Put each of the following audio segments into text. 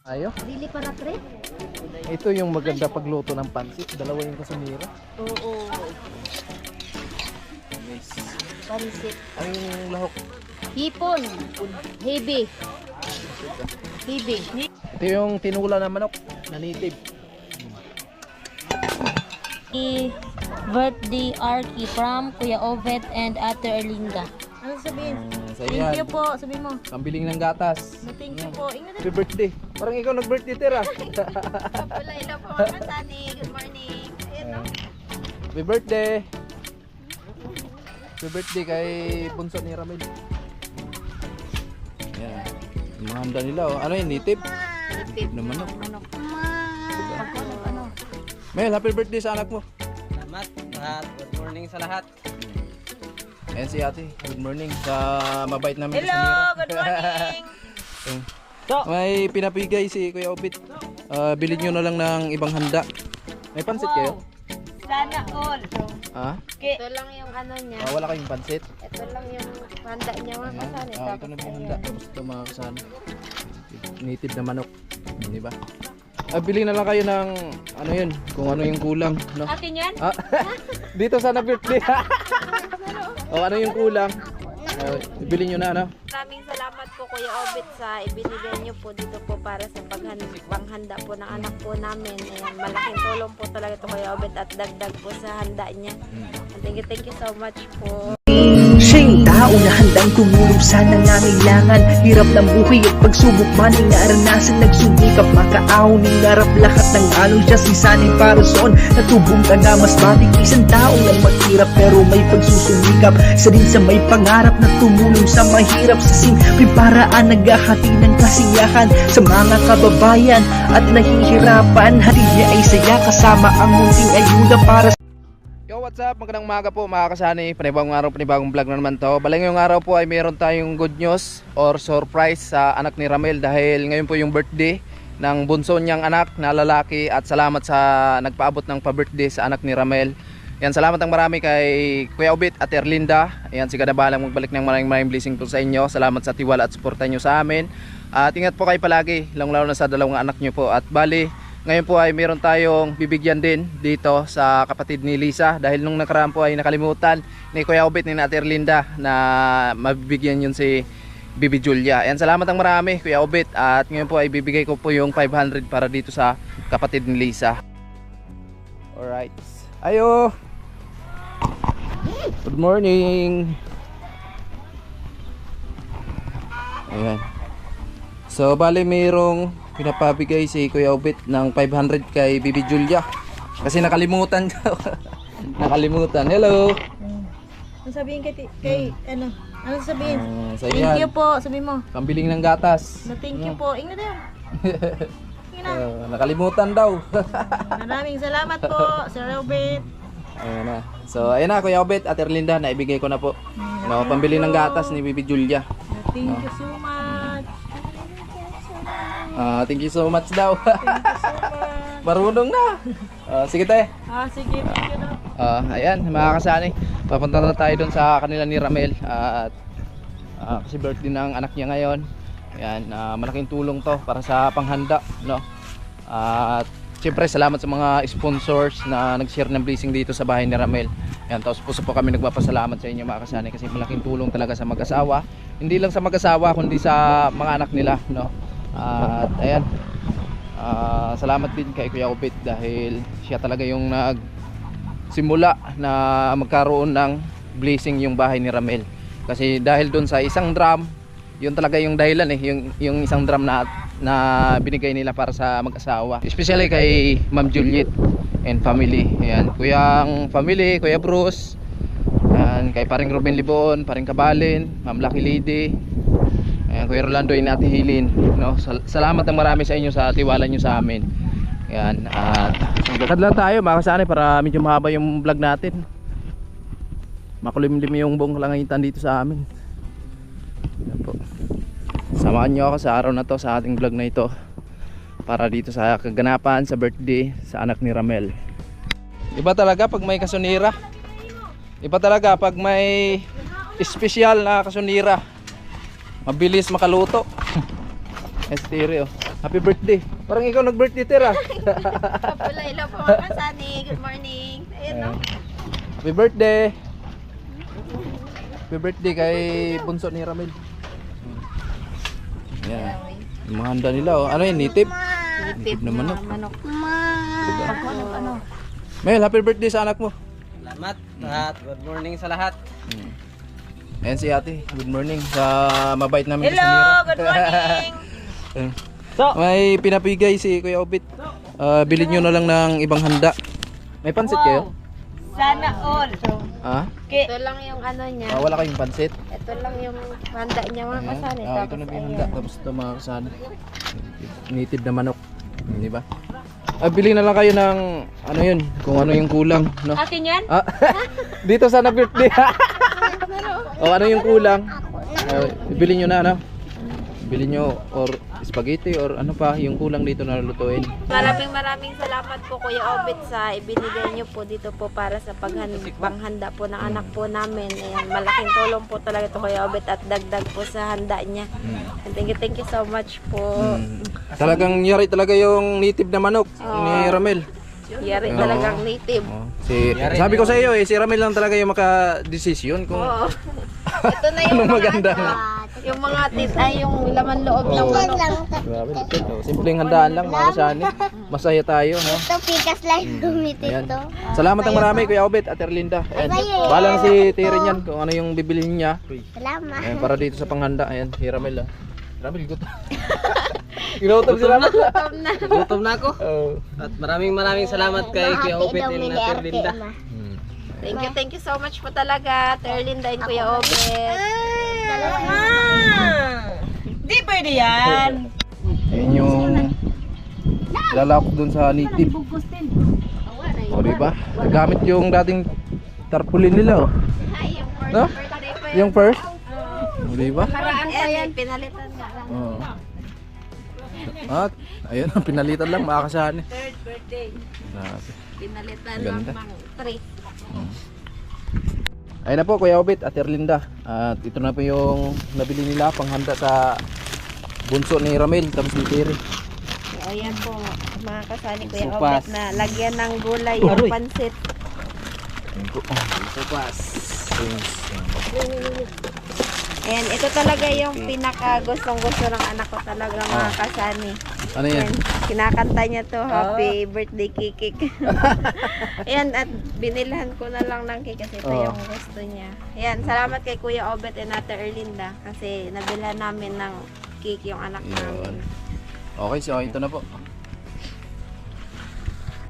Ayo. Dili para tre? Ito yung maganda pagluto ng pansit. Dalawa yung kasunira. Oo. Nice. Pansit. Ano yung lahok? Hipon. Hibi. Hibi. Ito yung tinula na manok na native. Birthday Arky from Kuya Ovet and Ate Erlinda. Ano sabihin? Thank you po, sabihin mo. Pambiling ng gatas. Thank you po. Ingat Happy birthday. Parang ikaw nag-birthday, Tera. pala ila po. Tani, good morning. Ayan no? Happy birthday. Happy birthday kay bunso ni Ramil. Ayan. Yung mga handa nila. Oh. Ano yun? Native? Native na manok. Manok. Ano? Mel, happy birthday sa anak mo. Salamat at good morning sa lahat. Ayan si ate. Good morning sa mabait namin Hello, kasunira. good morning. May pinapigay si Kuya Obit. Bilhin nyo na lang ng ibang handa. May pansit kayo? Sana all. Ha? Ito lang yung ano niya. Wala kayong pansit? Ito lang yung handa niya mga kasani. Ito na yung handa. Tapos ito mga kasana. Native na manok. Di ba? Bilhin na lang kayo ng ano yun. Kung ano yung kulang. No? Atin yan? Dito sana birthday. Ano yung kulang? Bilhin nyo na ano? Maraming salamat po Kuya Obit sa ibinigay niyo po dito po para sa panghanda po ng anak po namin. Ayan, malaking tulong po talaga ito Kuya Obit at dagdag po sa handa niya. Thank you so much po. Siya'y tao na handang tumulong sa nangangailangan. Hirap ng buhay at pagsubok maning naranasan. Nagsumikap makaaon ng narap lahat ng alon siya sisanay para soon. Natubong ka na mas matig isang tao lang maghirap pero may pagsusumikap. Isa din sa may pangarap na tumulong sa mahirap. Sa simpleng paraan naghahati ng kasiyahan sa mga kababayan at nahihirapan. Hatid niya ay saya kasama ang munting ayuda para Yo, what's up? Magandang umaga po mga kasani. Panibagong araw, panibagong vlog na naman to. Bali ngayong araw po ay meron tayong good news or surprise sa anak ni Ramel dahil ngayon po yung birthday ng bunso niyang anak na lalaki at salamat sa nagpaabot ng pa-birthday sa anak ni Ramel. Yan, salamat ang marami kay Kuya Obit at Erlinda. Ayan, siga na bahalang magbalik ng maraming blessing po sa inyo. Salamat sa tiwala at suporta nyo sa amin. At ingat po kayo palagi, lalo na sa dalawang anak nyo po. At bali, ngayon po ay meron tayong bibigyan din dito sa kapatid ni Lisa dahil nung nakaraan po ay nakalimutan ni Kuya Obit ni Ate Erlinda na mabibigyan yun si Bibi Julia. Ayan, salamat ang marami Kuya Obit at ngayon po ay bibigay ko po yung 500 para dito sa kapatid ni Lisa. Alright. Ayo! Good morning! Ayan. So bali mayroong pinapabigay si Kuya Obit ng 500 kay Bibi Julia kasi nakalimutan daw. Nakalimutan. Hello. Ano sabihin kay ano? Ano sabihin? Thank you po, sabihin mo. Pambiling ng gatas. Thank you po. Ingat din. Nakalimutan daw. Maraming salamat po, Sir Obit. Ayan na. So ayun na Kuya Obit at Erlinda, naibigay ko na po. No, pambili ng gatas ni Bibi Julia. Thank you so much. Thank you so much daw. Thank you so much. Marunong na. Sige te. Sige, thank you na. Ayan mga kasani, papunta na tayo doon sa kanila ni Ramel at kasi birthday ng anak niya ngayon. Ayan, malaking tulong to para sa panghanda, no? At siyempre salamat sa mga sponsors na nag-share ng blessing dito sa bahay ni Ramel. Ayan, tapos puso po kami nagpapasalamat sa inyo mga kasani kasi malaking tulong talaga sa mag-asawa. Hindi lang sa mag-asawa kundi sa mga anak nila, no? At ayan, salamat din kay Kuya Obit dahil siya talaga yung nagsimula na magkaroon ng blessing yung bahay ni Ramel. Kasi dahil doon sa isang drum, yun talaga yung dahilan yung isang drum na binigay nila para sa mag-asawa. Especially kay Ma'am Juliet and family. Ayan, Kuyang family, Kuya Bruce, ayan, kay paring Ruben Libon, paring Kabalin, Ma'am Lucky Lady, ayan, Kuya Rolando and Ate Hilin, no? Salamat ng marami sa inyo sa tiwala nyo sa amin. Ayan, at magkakad lang tayo mga kasani para medyo mahaba yung vlog natin. Makulimlim yung buong kalangitan dito sa amin. Ayan po. Samahan nyo ako sa araw na to, sa ating vlog na ito, para dito sa kaganapan sa birthday sa anak ni Ramel. Iba talaga pag may kasunira. Iba talaga pag may espesyal na kasunira. Mabilis makaluto. Estereo. Happy birthday. Parang ikaw nag-birthday, Tira. Kapula, hello po mga kasani. Good morning. Ayan, no? Happy birthday. Happy birthday kay bunso ni Ramil. Yan. Yung mga handa nila, oh. Ano yun, nitib? Tip na manok. Manok. Ano? Mel, happy birthday sa anak mo. Salamat at good morning sa lahat. Ayan si ate, good morning sa mabait namin Hello, good morning. May pinapigay si Kuya Obit. Bilhin nyo na lang ng ibang handa. May pansit kayo? Sana all. Ha? Ito lang yung ano niya. Wala kayong pansit? Ito lang yung handa niya mga kasani. Ito na yung handa. Tapos ito mga kasana. Native na manok. Di ba? Bili na lang kayo ng ano yun, kung ano yung kulang, no? Akin yan? Dito sana birthday. O ano yung kulang? Bili nyo na, ano? Bili nyo or spaghetti or ano pa yung kulang dito na lutuin. Maraming salamat po Kuya Obit sa ibinigay niyo po dito po para sa panghanda po ng anak po namin. Ayan, malaking tulong po talaga ito Kuya Obit at dagdag po sa handa niya. And thank you so much po. Talagang yari talaga yung native na manok ni Ramel. Yari talagang native. Sabi ko sa iyo si Ramel lang talaga yung maka-desisyon kung Oo. Ito na yung anong maganda. yung mga yung laman loob ng manok. Grabe, simpleng handaan lang mga kasani. Masaya tayo, no? Ito, pikas lang gumitin Ayan. to. Salamat ng marami Kuya Obet at Erlinda. Ayan. Bahala na si Terry niyan kung ano yung bibilihin niya. Salamat. Ayan, para dito sa panghanda. Ayan, si Ramel. Ramel, gutom. Ginutom si Ramel. Gutom na ako. Oh. At maraming salamat kay Kuya Obet and Ate Linda. Thank you so much po talaga, Terlinda and Kuya Obet. Di pwede yan. Ayan yung lalakot dun sa native. O diba? Gamit yung dating tarpaulin nila, oh. No? Yung first? O diba? Paraan pa yan, pinalitan nga lang. Oo. At ayun, pinalitan lang mga kasani. Third birthday. Grabe. Pinalitan Ganda. lang ng 3. Ayun na po Kuya Obet at Erlinda. At ito na po yung nabili nila panghanda sa bunso ni Ramel tapos ni Terry. Ayan po mga kasani Kuya Sopas. Obet na lagyan ng gulay yung pansit. Sopas. Ayan, ito talaga yung pinaka gustong gusto ng anak ko talaga mga kasani. Ano yan? Ayan, kinakanta niya to, happy birthday kikik. Ayan, at binilhan ko na lang ng cake kasi ito yung gusto niya. Ayan, salamat kay Kuya Obet and Ate Erlinda kasi nabilhan namin ng cake yung anak namin. Okay, so ito na po.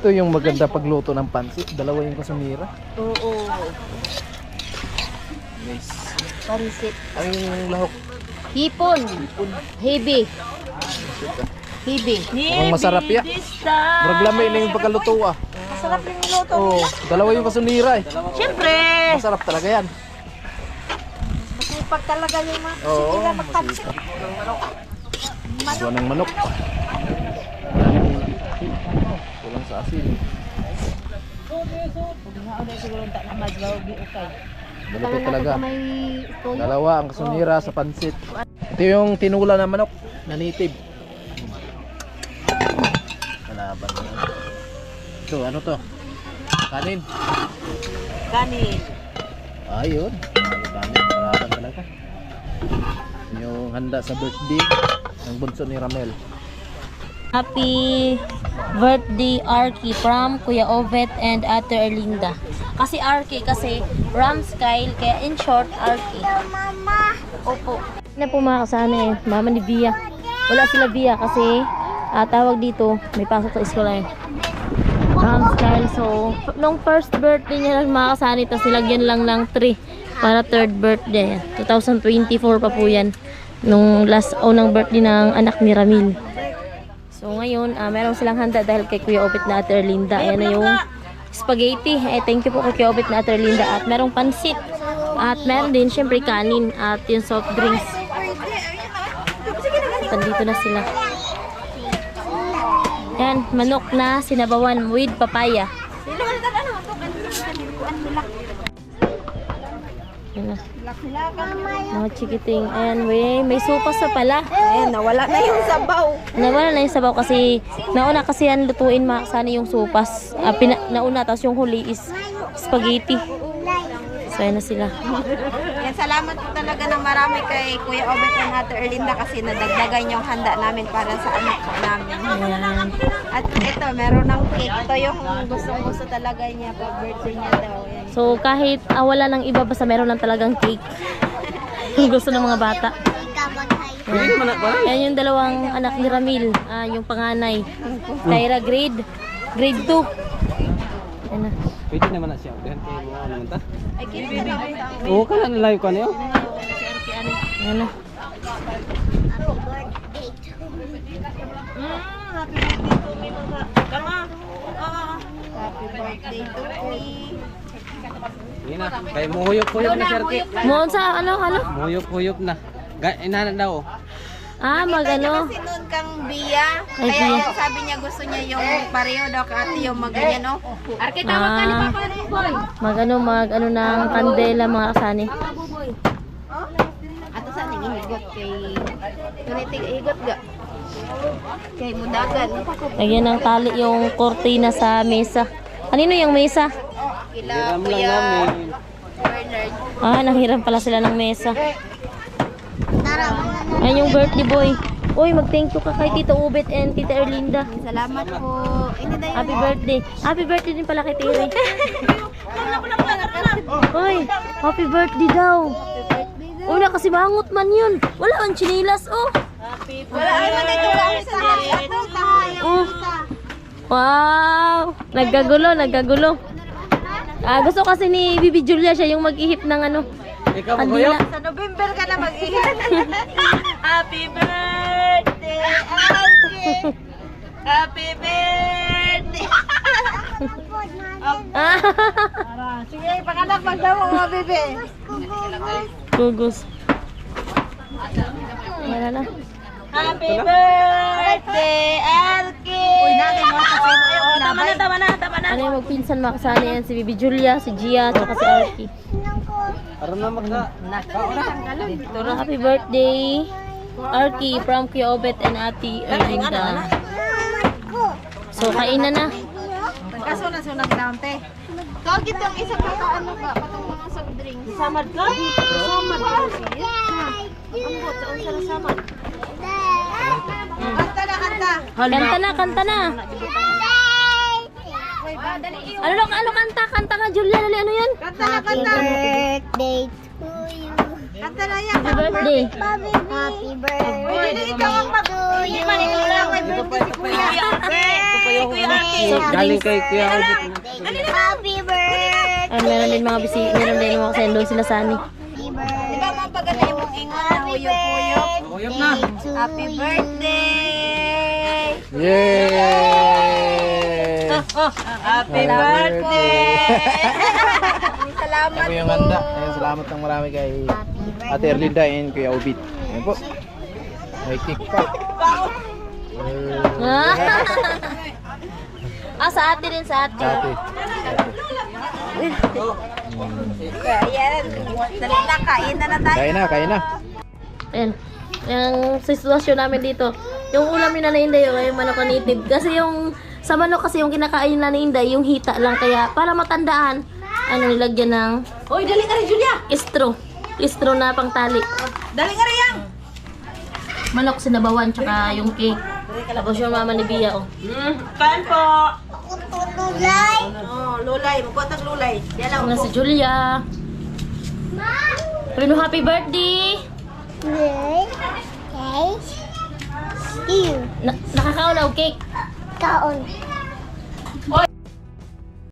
Ito yung maganda pagluto ng pansit. Dalawa yung kasamira. Oo, Guys, pansit. ano yung lahok? Hipon. Hibi. Hibi. Mukhang masarap ya. Muraglamay na yung pagkaluto ah. Masarap yung luto. Oo, dalawa yung kasamira eh. Siyempre. Masarap talaga yan. Masipag talaga yung mga Oo, sila magpansit. Gawa ng manok. Kulang sa asin. Malupit talaga. Dalawa ang kasunira sa pansit. Ito yung tinula na manok na native. Kalaban na. Ito, ano to? Kanin. Kanin. Ayun. Kanin. Kalaban talaga. Yung handa sa birthday ng bunso ni Ramel. Happy birthday Arky from Kuya Obet and Ate Erlinda. Kasi Arky kasi Rams Kyle kaya in short Arky. Opo. Na po mga kasana eh, mama ni Bia. Wala sila Bia kasi tawag dito may pasok sa eskwela yun. Rams Kyle so nung first birthday niya mga kasana tapos nilagyan lang ng 3 para third birthday. 2024 pa po yan. Nung last unang birthday ng anak ni Ramil. So ngayon, meron silang handa dahil kay Kuya Obet na Ate Erlinda. Ayan na yung spaghetti. Thank you po kay Kuya Obet na Ate Erlinda. At merong pansit. At meron din syempre kanin at yung soft drinks. Nandito na sila. Ayan, manok na sinabawan with papaya. Yan na. Mga chikiting. Ayan, may supas pa pala. Ayan, nawala na yung sabaw. Nawala na yung sabaw kasi nauna kasi yan lutuin makasani yung supas. Nauna, tapos yung huli is spaghetti. So, ayan na sila. Yan, salamat po talaga ng marami kay Kuya Obet and Ate Erlinda kasi nadagdagan yung handa namin para sa anak po namin. Ayan. At ito, meron ng cake. Ito yung gusto talaga niya pag birthday niya daw. Yan. So, kahit wala ng iba, basta meron lang talagang cake. Gusto ng mga bata. Pwede naman na ba? Yan yung dalawang anak ni Ramil. Yung panganay. Tyra grade 2. Ayan na. Pwede naman na siya. Diyan kayo mga naman ta. Ay, baby. Oo, ka na live ka niyo. Ayan na. Happy birthday to me. Hindi na. Kaya muhuyop-huyop na Sherky. Mohon sa ano? Muhuyop-huyop na. Inana daw. Magano. Kasi noon kang Bia, Ay, kaya Bia. sabi niya gusto niya yung pareho daw ka ate yung maganyan, no? Arke, Magano ng kandela mga kasani. ato sa nang ihigot kay Tunitig ihigot ga. Kay mudagan. Lagyan ng tali yung kortina sa mesa. Kanino yung mesa? Kila Hiram lang Kuya namin. Bernard. Nanghiram pala sila ng mesa. Ayan yung birthday boy. Uy, mag-thank you ka kay Tito Ubet and Tita Erlinda. Salamat po. Ini dayon. Happy birthday. Happy birthday din pala kay Tiri. Uy, happy birthday daw. Uy, nakasimangot man yun. Wala ang chinilas, oh. Wala ay man ito kami sa ato Oh. Wow! Nagkagulo. Gusto kasi ni Bibi Julia siya yung mag-ihip ng ano. Ikaw Kandila. muhuyop. Sa November ka na mag-ihip. Happy birthday, Alki. Happy birthday. Sige, panganak magdawa mga bebe. Gugos. Wala na. Happy birthday, Alki. Uy, natin mo sa tama na. Ano yung magpinsan makasali yan? Si Bibi Julia, si Gia, at si Arky. Para na magda. Happy birthday, Arky from Kuya Obet and Ate Erlinda. So, kainan na. Kaso na sunag down, te. Kag itong isa pa ka ano ba? Patong mga soft drinks. Samad ka? Samad ka. Ambot, sa unsa na samad. Kanta na. Ano kanta nga Julia, dali ano yan? Happy birthday to you. Kanta na yan. Happy birthday. Happy birthday Ikaw ang mag... Hindi man ikaw lang may birthday si Kuya. So, galing kay Kuya Ubet. Happy birthday. Ay, meron din mga meron din mga kasi doon sila sani. Di ba mga paganda yung mong ingon na huyop-huyop? Muhuyop na. Happy birthday! Yay! Happy birthday! Salamat Ako yung handa. Ayun, salamat ng marami kay Ate Erlinda and Kuya Obet. Ayun po. May cake pa. Sa ate din, sa ate. Ate. Ayan, dali na, kain na tayo. Kain na. Ayan. Yung sitwasyon namin dito. Yung ulam ni Nanay Inday, yung manok na native. Kasi yung, sa manok kasi yung kinakain ni Nanay Inday, yung hita lang. Kaya para matandaan, nilagyan ng Uy, dali ka rin, Julia! istro na pang tali. Dali ka rin yan! Manok sinabawan, tsaka yung cake. Tapos yung mama ni Bia, oh. Kain po! Lulay. Oh, lulay. Magkuha ng lulay. Yan lang Nga si Julia. Rino, happy birthday! Lulay. Okay. You. Nakakaulaw cake. Kaon.